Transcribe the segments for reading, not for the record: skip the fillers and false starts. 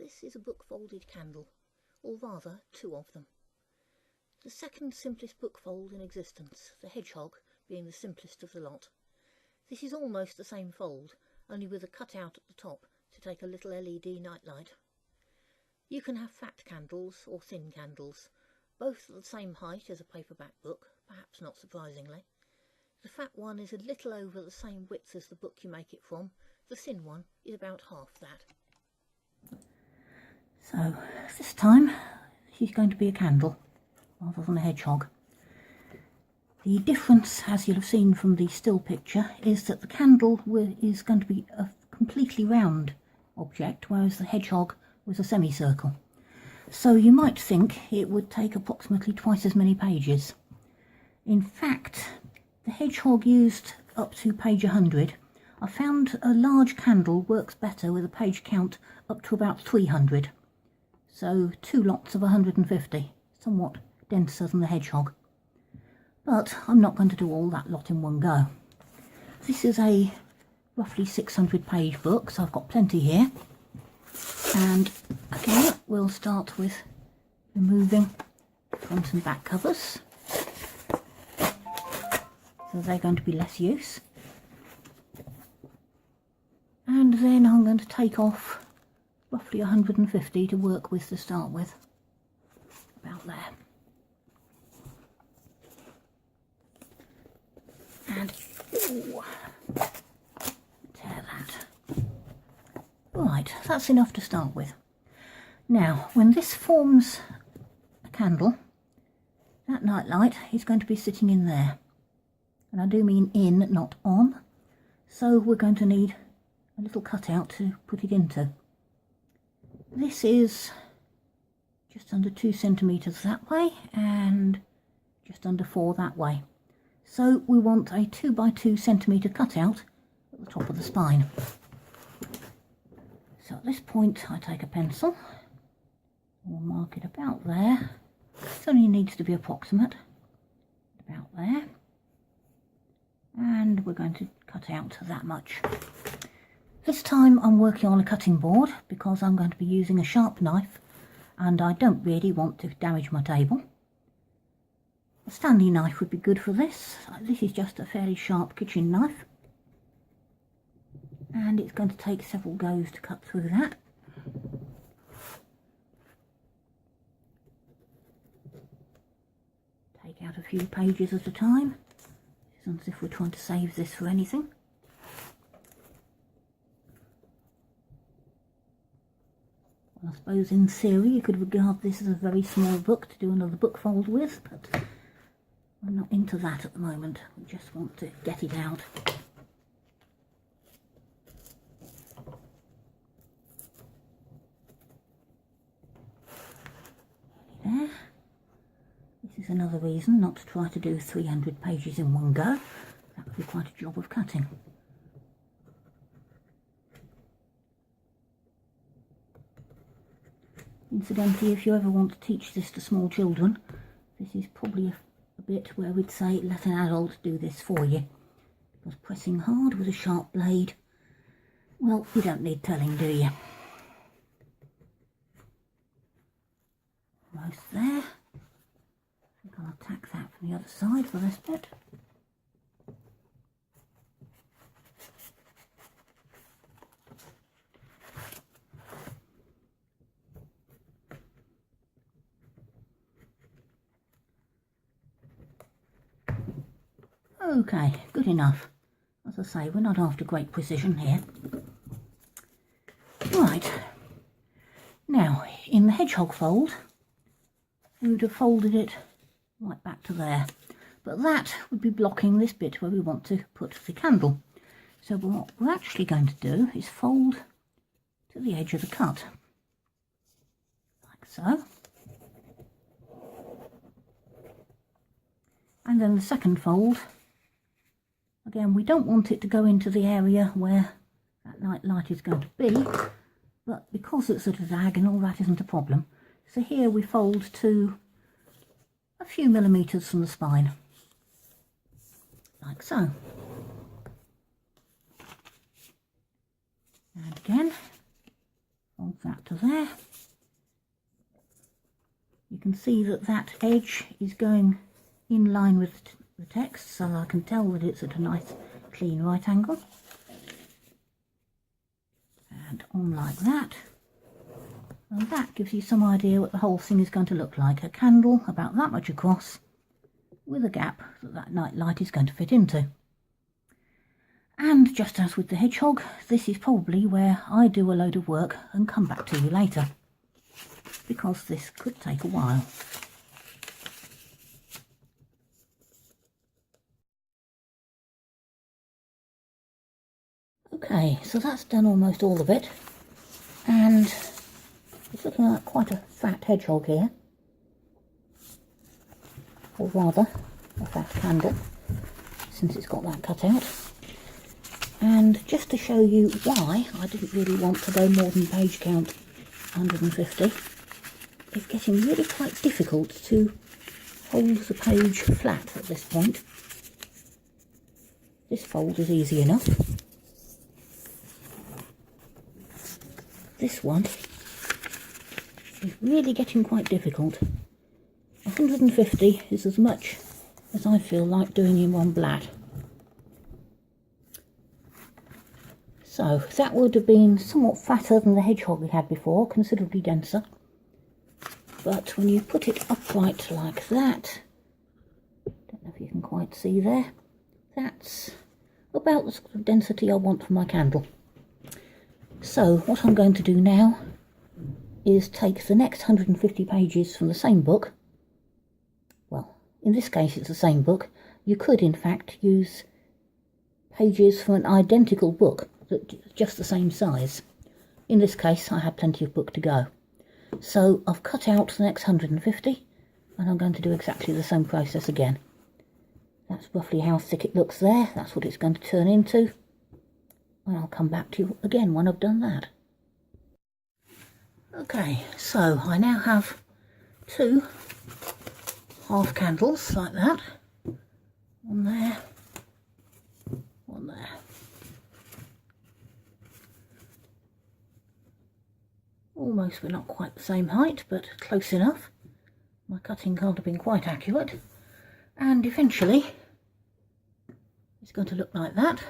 This is a book folded candle, or rather two of them. The second simplest book fold in existence, the hedgehog being the simplest of the lot. This is almost the same fold, only with a cutout at the top to take a little LED nightlight. You can have fat candles or thin candles, both at the same height as a paperback book, perhaps not surprisingly. The fat one is a little over the same width as the book you make it from. The thin one is about half that. So this time she's going to be a candle rather than a hedgehog. The difference, as you'll have seen from the still picture, is that the candle is going to be a completely round object, whereas the hedgehog was a semicircle. So you might think it would take approximately twice as many pages. In fact, the hedgehog used up to page 100. I found a large candle works better with a page count up to about 300. So 2 lots of 150, somewhat denser than the hedgehog. But I'm not going to do all that lot in one go. This is a roughly 600 page book, so I've got plenty here. And again, we'll start with removing front and back covers. So they're going to be less use. And then I'm going to take off roughly 150 to work with to start with. About there. And ooh, tear that. Right, that's enough to start with. Now, when this forms a candle, that nightlight is going to be sitting in there. And I do mean in, not on. So we're going to need a little cutout to put it into. This is just under 2 centimetres that way and just under 4 that way. So we want a 2 by 2 centimetre cutout at the top of the spine. So at this point I take a pencil, we'll mark it about there. It only needs to be approximate, about there. And we're going to cut out that much. This time I'm working on a cutting board because I'm going to be using a sharp knife and I don't really want to damage my table. A Stanley knife would be good for this. This is just a fairly sharp kitchen knife and it's going to take several goes to cut through that. Take out a few pages at a time. It's as if we're trying to save this for anything. Well, I suppose in theory you could regard this as a very small book to do another book fold with, but I'm not into that at the moment. We just want to get it out. There. This is another reason not to try to do 300 pages in one go. That would be quite a job of cutting. Incidentally, if you ever want to teach this to small children, this is probably a bit where we'd say let an adult do this for you. Because pressing hard with a sharp blade, well, you don't need telling, do you? Almost there. I'll tack that from the other side for this bit. Okay, good enough. As I say, we're not after great precision here. Right, now in the hedgehog fold, we would have folded it right back to there, but that would be blocking this bit where we want to put the candle. So what we're actually going to do is fold to the edge of the cut, like so. And then the second fold, again, we don't want it to go into the area where that nightlight is going to be, but because it's at a diagonal, that isn't a problem. So here we fold to a few millimetres from the spine, like so. And again, fold that to there. You can see that that edge is going in line with the text, so I can tell that it's at a nice clean right angle. And on like that. And that gives you some idea what the whole thing is going to look like. A candle about that much across with a gap that that night light is going to fit into. And just as with the hedgehog, this is probably where I do a load of work and come back to you later, because this could take a while. Okay, so that's done almost all of it, and it's looking like quite a fat hedgehog here, or rather a fat candle, since it's got that cut out. And just to show you why I didn't really want to go more than page count 150, it's getting really quite difficult to hold the page flat at this point. This fold is easy enough. This one is really getting quite difficult. 150 is as much as I feel like doing in one blat. So that would have been somewhat fatter than the hedgehog we had before, considerably denser. But when you put it upright like that, don't know if you can quite see there, that's about the sort of density I want for my candle. So what I'm going to do now is take the next 150 pages from the same book. Well, in this case it's the same book. You could in fact use pages from an identical book, just the same size. In this case I had plenty of book to go. So I've cut out the next 150 and I'm going to do exactly the same process again. That's roughly how thick it looks there. That's what it's going to turn into. And I'll come back to you again when I've done that. Okay, so I now have two half candles like that. One there, one there. Almost, but not quite the same height, but close enough. My cutting can't have been quite accurate. And eventually it's going to look like that.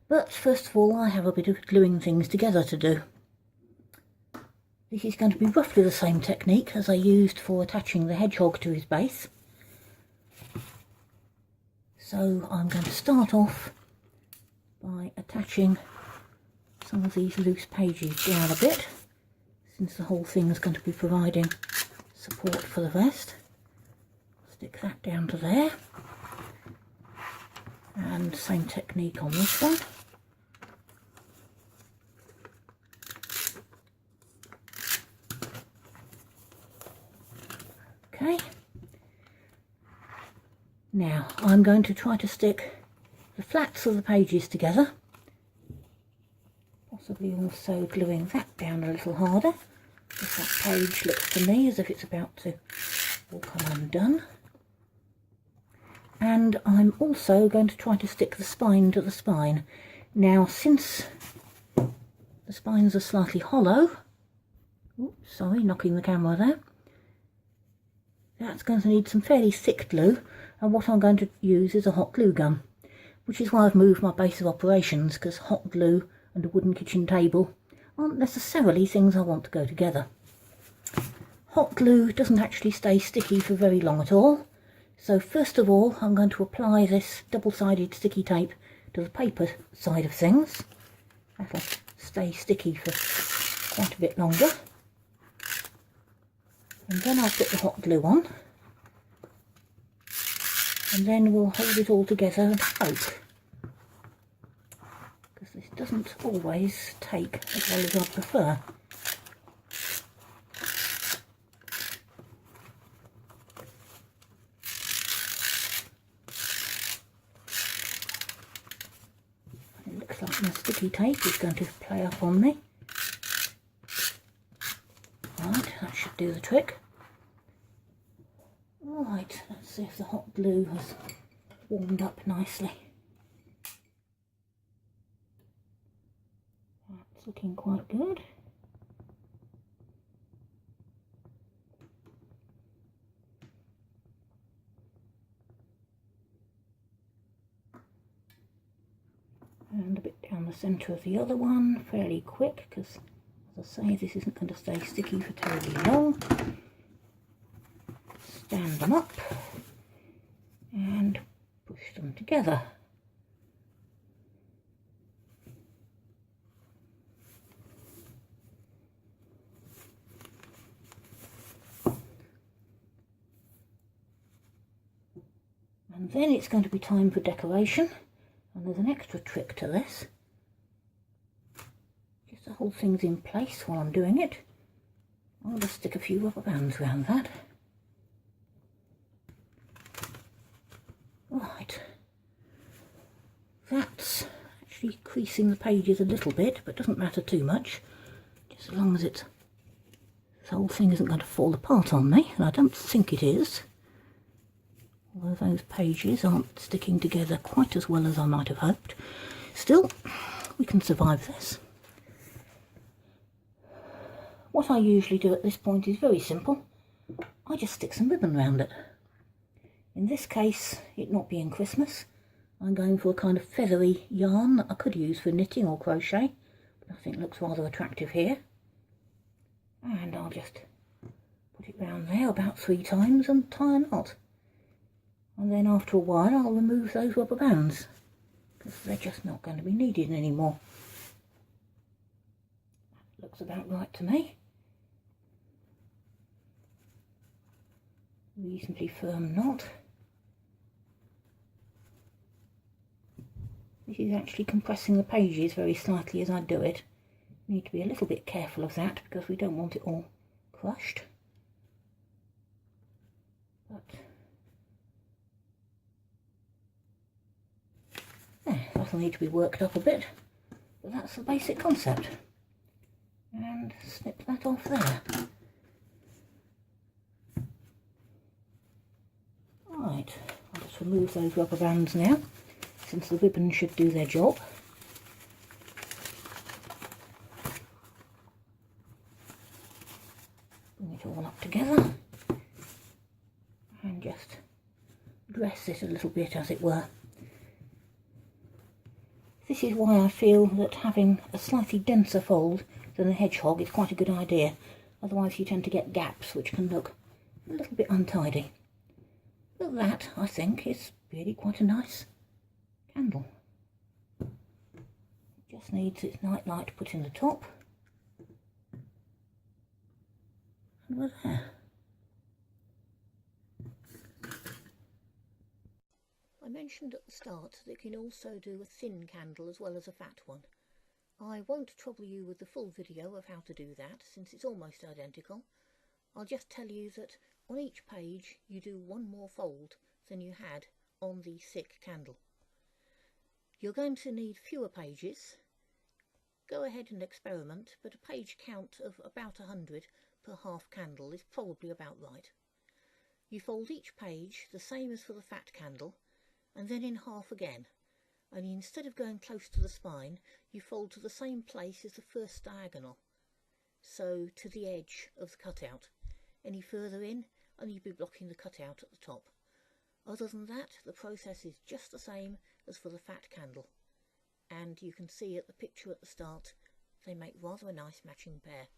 But first of all I have a bit of gluing things together to do. This is going to be roughly the same technique as I used for attaching the hedgehog to his base. So I'm going to start off by attaching some of these loose pages down a bit, since the whole thing is going to be providing support for the rest. Stick that down to there. And same technique on this one. Okay. Now I'm going to try to stick the flats of the pages together. Possibly also gluing that down a little harder, if that page looks to me as if it's about to all come undone. And I'm also going to try to stick the spine to the spine. Now, since the spines are slightly hollow, oops, sorry, knocking the camera there, that's going to need some fairly thick glue, and what I'm going to use is a hot glue gun, which is why I've moved my base of operations, because hot glue and a wooden kitchen table aren't necessarily things I want to go together. Hot glue doesn't actually stay sticky for very long at all, so first of all I'm going to apply this double-sided sticky tape to the paper side of things. That'll stay sticky for quite a bit longer. And then I'll put the hot glue on, and then we'll hold it all together and hope, because this doesn't always take as well as I prefer. It looks like my sticky tape is going to play up on me. Right, that should do the trick. Right, let's see if the hot glue has warmed up nicely. That's looking quite good. the centre of the other one fairly quick, because as I say, this isn't going to stay sticky for terribly long. Stand them up and push them together. And then it's going to be time for decoration, and there's an extra trick to this. Just to hold things in place while I'm doing it, I'll just stick a few rubber bands around that. Right, that's actually creasing the pages a little bit, but doesn't matter too much, just as long as this whole thing isn't going to fall apart on me, and I don't think it is. Although those pages aren't sticking together quite as well as I might have hoped. Still, we can survive this. What I usually do at this point is very simple. I just stick some ribbon around it. In this case, it not being Christmas, I'm going for a kind of feathery yarn that I could use for knitting or crochet, but I think looks rather attractive here. And I'll just put it round there about 3 times and tie a knot. And then after a while I'll remove those rubber bands, because they're just not going to be needed anymore. That looks about right to me. Reasonably firm knot. This is actually compressing the pages very slightly as I do it. Need to be a little bit careful of that because we don't want it all crushed. But that'll need to be worked up a bit, but that's the basic concept. And snip that off there. Right, I'll just remove those rubber bands now, since the ribbon should do their job. Bring it all up together and just dress it a little bit, as it were. This is why I feel that having a slightly denser fold than the hedgehog is quite a good idea. Otherwise you tend to get gaps which can look a little bit untidy. But that, I think, is really quite a nice candle. It just needs its nightlight put in the top. And we're there. I mentioned at the start that it can also do a thin candle as well as a fat one. I won't trouble you with the full video of how to do that, since it's almost identical. I'll just tell you that on each page you do one more fold than you had on the thick candle. You're going to need fewer pages. Go ahead and experiment, but a page count of about 100 per half candle is probably about right. You fold each page the same as for the fat candle, and then in half again, only instead of going close to the spine, you fold to the same place as the first diagonal, so to the edge of the cutout. Any further in and you'd be blocking the cutout at the top. Other than that, the process is just the same as for the fat candle, and you can see at the picture at the start they make rather a nice matching pair.